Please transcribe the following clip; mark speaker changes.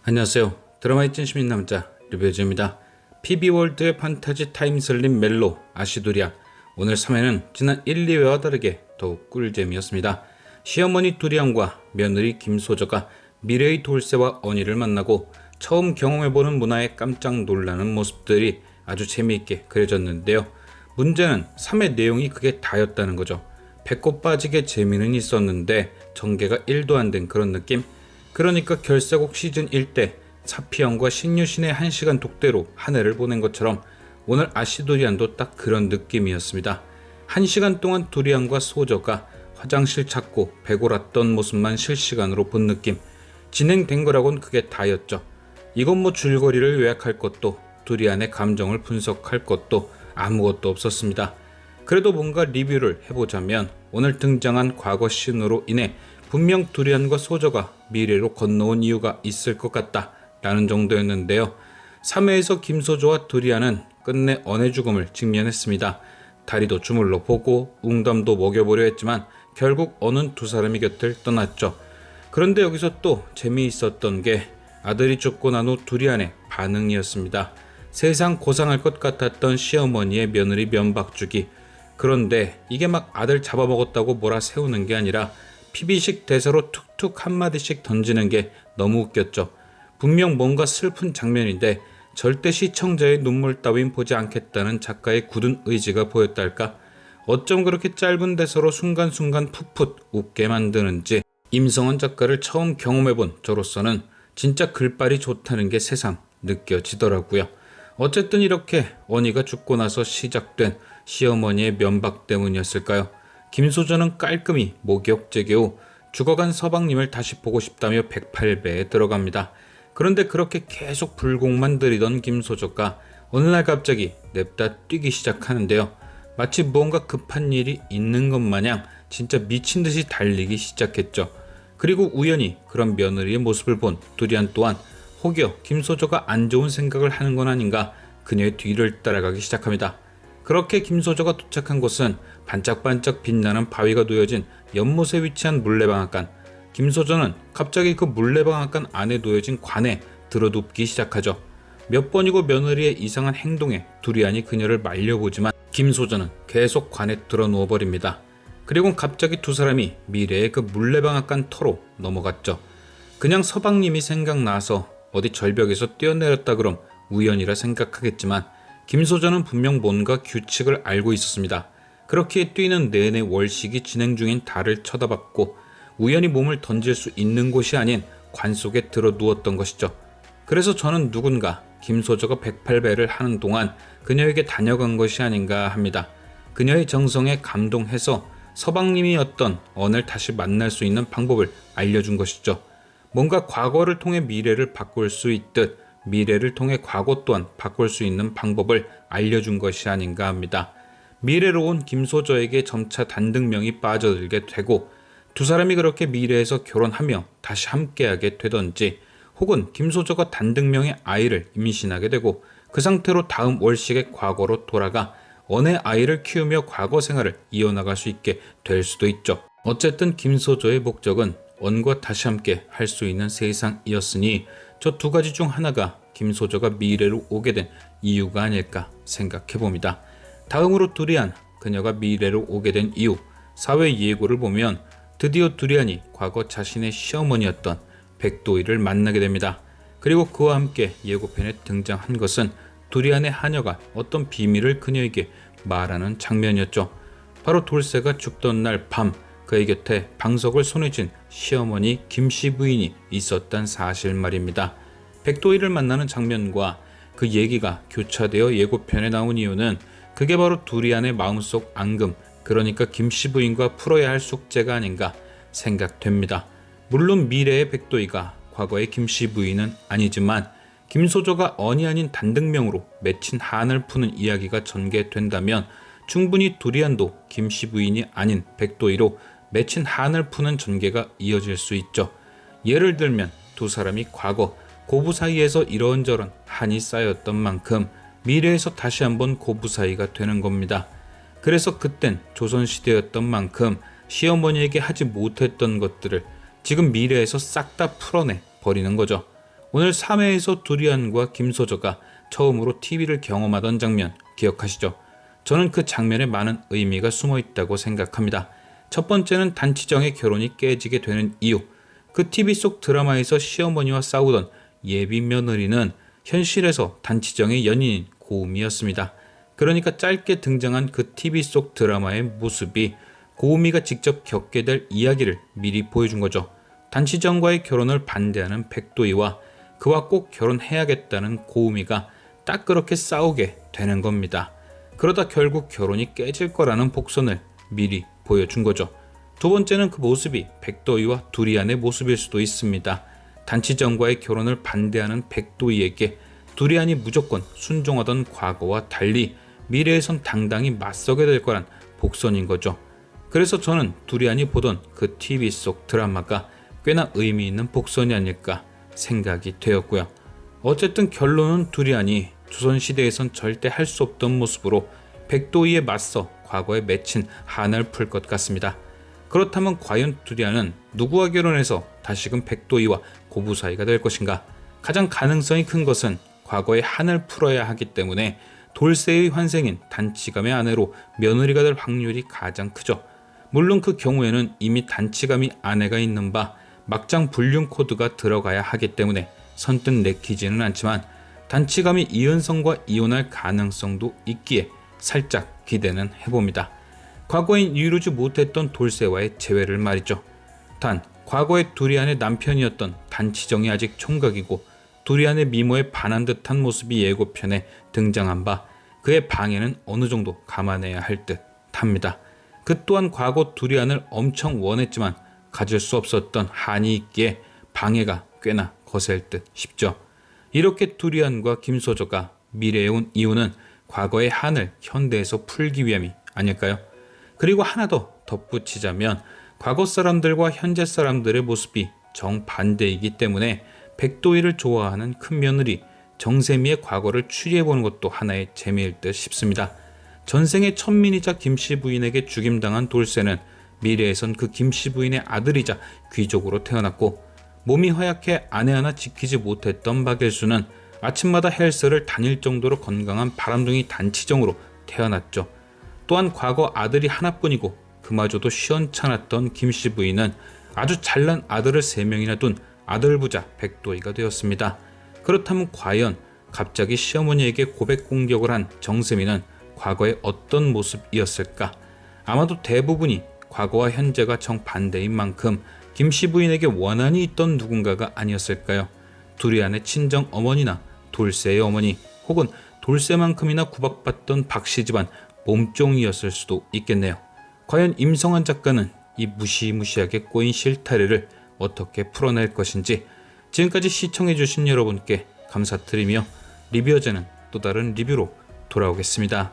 Speaker 1: 안녕하세요. 드라마의 찐시민 남자 리뷰즈입니다. PB월드의 판타지 타임슬립 멜로 아시도리안. 오늘 3회는 지난 1, 2회와 다르게 더욱 꿀잼이었습니다. 시어머니 두리안과 며느리 김소저가 미래의 돌쇠와 언니를 만나고 처음 경험해보는 문화에 깜짝 놀라는 모습들이 아주 재미있게 그려졌는데요. 문제는 3회 내용이 그게 다였다는 거죠. 배꼽 빠지게 재미는 있었는데 전개가 1도 안 된 그런 느낌? 그러니까 결사곡 시즌 1 때 사피형과 신유신의 1시간 독대로 한 해를 보낸 것처럼 오늘 아시도리안도 딱 그런 느낌이었습니다. 1시간 동안 두리안과 소저가 화장실 찾고 배골았던 모습만 실시간으로 본 느낌. 진행된 거라곤 그게 다였죠. 이건 뭐 줄거리를 요약할 것도 두리안의 감정을 분석할 것도 아무것도 없었습니다. 그래도 뭔가 리뷰를 해보자면 오늘 등장한 과거 씬으로 인해 분명 두리안과 소저가 미래로 건너온 이유가 있을 것 같다 라는 정도였는데요. 3회에서 김소저와 두리안은 끝내 언의 죽음을 직면했습니다. 다리도 주물러 보고 웅담도 먹여보려 했지만 결국 언은 두 사람이 곁을 떠났죠. 그런데 여기서 또 재미있었던 게 아들이 죽고 난 후 두리안의 반응이었습니다. 세상 고상할 것 같았던 시어머니의 며느리 면박주기. 그런데 이게 막 아들 잡아먹었다고 몰아세우는 게 아니라 PB식 대사로 툭툭 한마디씩 던지는 게 너무 웃겼죠. 분명 뭔가 슬픈 장면인데 절대 시청자의 눈물 따윈 보지 않겠다는 작가의 굳은 의지가 보였달까? 어쩜 그렇게 짧은 대사로 순간순간 풋풋 웃게 만드는지. 임성원 작가를 처음 경험해본 저로서는 진짜 글빨이 좋다는 게 새삼 느껴지더라고요. 어쨌든 이렇게 언니가 죽고 나서 시작된 시어머니의 면박 때문이었을까요? 김소저는 깔끔히 목욕제계 후 죽어간 서방님을 다시 보고 싶다며 108배에 들어갑니다. 그런데 그렇게 계속 불공만 들이던 김소저가 어느 날 갑자기 냅다 뛰기 시작하는데요. 마치 무언가 급한 일이 있는 것 마냥 진짜 미친 듯이 달리기 시작했죠. 그리고 우연히 그런 며느리의 모습을 본 두리안 또한 혹여 김소저가 안 좋은 생각을 하는 건 아닌가 그녀의 뒤를 따라가기 시작합니다. 그렇게 김소저가 도착한 곳은 반짝반짝 빛나는 바위가 놓여진 연못에 위치한 물레방앗간. 김소저는 갑자기 그 물레방앗간 안에 놓여진 관에 들어눕기 시작하죠. 몇 번이고 며느리의 이상한 행동에 두리안이 그녀를 말려보지만 김소저는 계속 관에 들어 누워버립니다. 그리고 갑자기 두 사람이 미래의 그 물레방앗간 터로 넘어갔죠. 그냥 서방님이 생각나서 어디 절벽에서 뛰어내렸다 그럼 우연이라 생각하겠지만 김소저는 분명 뭔가 규칙을 알고 있었습니다. 그렇게 뛰는 내내 월식이 진행 중인 달을 쳐다봤고 우연히 몸을 던질 수 있는 곳이 아닌 관 속에 들어 누웠던 것이죠. 그래서 저는 누군가 김소저가 108배를 하는 동안 그녀에게 다녀간 것이 아닌가 합니다. 그녀의 정성에 감동해서 서방님이었던 언을 다시 만날 수 있는 방법을 알려준 것이죠. 뭔가 과거를 통해 미래를 바꿀 수 있듯 미래를 통해 과거 또한 바꿀 수 있는 방법을 알려준 것이 아닌가 합니다. 미래로 온 김소저에게 점차 단등명이 빠져들게 되고 두 사람이 그렇게 미래에서 결혼하며 다시 함께하게 되던지 혹은 김소저가 단등명의 아이를 임신하게 되고 그 상태로 다음 월식의 과거로 돌아가 언의 아이를 키우며 과거 생활을 이어나갈 수 있게 될 수도 있죠. 어쨌든 김소저의 목적은 언과 다시 함께 할 수 있는 세상이었으니 저 두 가지 중 하나가 김소저가 미래로 오게 된 이유가 아닐까 생각해봅니다. 다음으로 두리안, 그녀가 미래로 오게 된 이유. 4회 예고를 보면 드디어 두리안이 과거 자신의 시어머니였던 백도이를 만나게 됩니다. 그리고 그와 함께 예고편에 등장한 것은 두리안의 하녀가 어떤 비밀을 그녀에게 말하는 장면이었죠. 바로 돌쇠가 죽던 날 밤 그의 곁에 방석을 손에 쥔 시어머니 김씨 부인이 있었단 사실 말입니다. 백도이를 만나는 장면과 그 얘기가 교차되어 예고편에 나온 이유는 그게 바로 두리안의 마음속 앙금, 그러니까 김씨 부인과 풀어야 할 숙제가 아닌가 생각됩니다. 물론 미래의 백도이가 과거의 김씨 부인은 아니지만 김소저가 언이 아닌 단등명으로 맺힌 한을 푸는 이야기가 전개된다면 충분히 두리안도 김씨 부인이 아닌 백도이로 맺힌 한을 푸는 전개가 이어질 수 있죠. 예를 들면 두 사람이 과거 고부 사이에서 이런저런 한이 쌓였던 만큼 미래에서 다시 한번 고부 사이가 되는 겁니다. 그래서 그땐 조선시대였던 만큼 시어머니에게 하지 못했던 것들을 지금 미래에서 싹 다 풀어내 버리는 거죠. 오늘 3회에서 두리안과 김소저가 처음으로 TV를 경험하던 장면 기억하시죠? 저는 그 장면에 많은 의미가 숨어 있다고 생각합니다. 첫 번째는 단치정의 결혼이 깨지게 되는 이유. 그 TV 속 드라마에서 시어머니와 싸우던 예비 며느리는 현실에서 단치정의 연인인 고음이었습니다. 그러니까 짧게 등장한 그 TV 속 드라마의 모습이 고음이가 직접 겪게 될 이야기를 미리 보여준 거죠. 단치정과의 결혼을 반대하는 백도희와 그와 꼭 결혼해야겠다는 고음이가 딱 그렇게 싸우게 되는 겁니다. 그러다 결국 결혼이 깨질 거라는 복선을 미리 보여준 거죠. 두 번째는 그 모습이 백도희와 두리안의 모습일 수도 있습니다. 단치정과의 결혼을 반대하는 백도희에게 두리안이 무조건 순종하던 과거와 달리 미래에선 당당히 맞서게 될 거란 복선인 거죠. 그래서 저는 두리안이 보던 그 TV 속 드라마가 꽤나 의미 있는 복선이 아닐까 생각이 되었고요. 어쨌든 결론은 두리안이 조선시대에선 절대 할 수 없던 모습으로 백도희에 맞서 과거에 맺힌 한을 풀 것 같습니다. 그렇다면 과연 두리안은 누구와 결혼해서 다시금 백도희와 고부 사이가 될 것인가? 가장 가능성이 큰 것은 과거의 한을 풀어야 하기 때문에 돌쇠의 환생인 단치감의 아내로 며느리가 될 확률이 가장 크죠. 물론 그 경우에는 이미 단치감이 아내가 있는 바 막장 불륜 코드가 들어가야 하기 때문에 선뜻 내키지는 않지만 단치감이 이은성과 이혼할 가능성도 있기에 살짝 기대는 해봅니다. 과거엔 이루지 못했던 돌쇠와의 재회를 말이죠. 단 과거의 두리안의 남편이었던 단치정이 아직 총각이고 두리안의 미모에 반한 듯한 모습이 예고편에 등장한 바 그의 방해는 어느 정도 감안해야 할 듯 합니다. 그 또한 과거 두리안을 엄청 원했지만 가질 수 없었던 한이 있기에 방해가 꽤나 거셀 듯 싶죠. 이렇게 두리안과 김소저가 미래에 온 이유는 과거의 한을 현대에서 풀기 위함이 아닐까요? 그리고 하나 더 덧붙이자면 과거 사람들과 현재 사람들의 모습이 정반대이기 때문에 백도희를 좋아하는 큰며느리 정세미의 과거를 추리해보는 것도 하나의 재미일 듯 싶습니다. 전생의 천민이자 김씨 부인에게 죽임당한 돌쇠는 미래에선 그 김씨 부인의 아들이자 귀족으로 태어났고 몸이 허약해 아내 하나 지키지 못했던 박일수는 아침마다 헬스를 다닐 정도로 건강한 바람둥이 단치정으로 태어났죠. 또한 과거 아들이 하나뿐이고 그마저도 시원찮았던 김씨 부인은 아주 잘난 아들을 3명이나 둔 아들부자 백도희가 되었습니다. 그렇다면 과연 갑자기 시어머니에게 고백 공격을 한 정세미는 과거의 어떤 모습이었을까? 아마도 대부분이 과거와 현재가 정반대인 만큼 김씨 부인에게 원한이 있던 누군가가 아니었을까요? 두리안의 친정 어머니나 돌쇠의 어머니 혹은 돌쇠만큼이나 구박받던 박씨 집안 몸종이었을 수도 있겠네요. 과연 임성환 작가는 이 무시무시하게 꼬인 실타래를 어떻게 풀어낼 것인지 지금까지 시청해주신 여러분께 감사드리며 리뷰어제는 또 다른 리뷰로 돌아오겠습니다.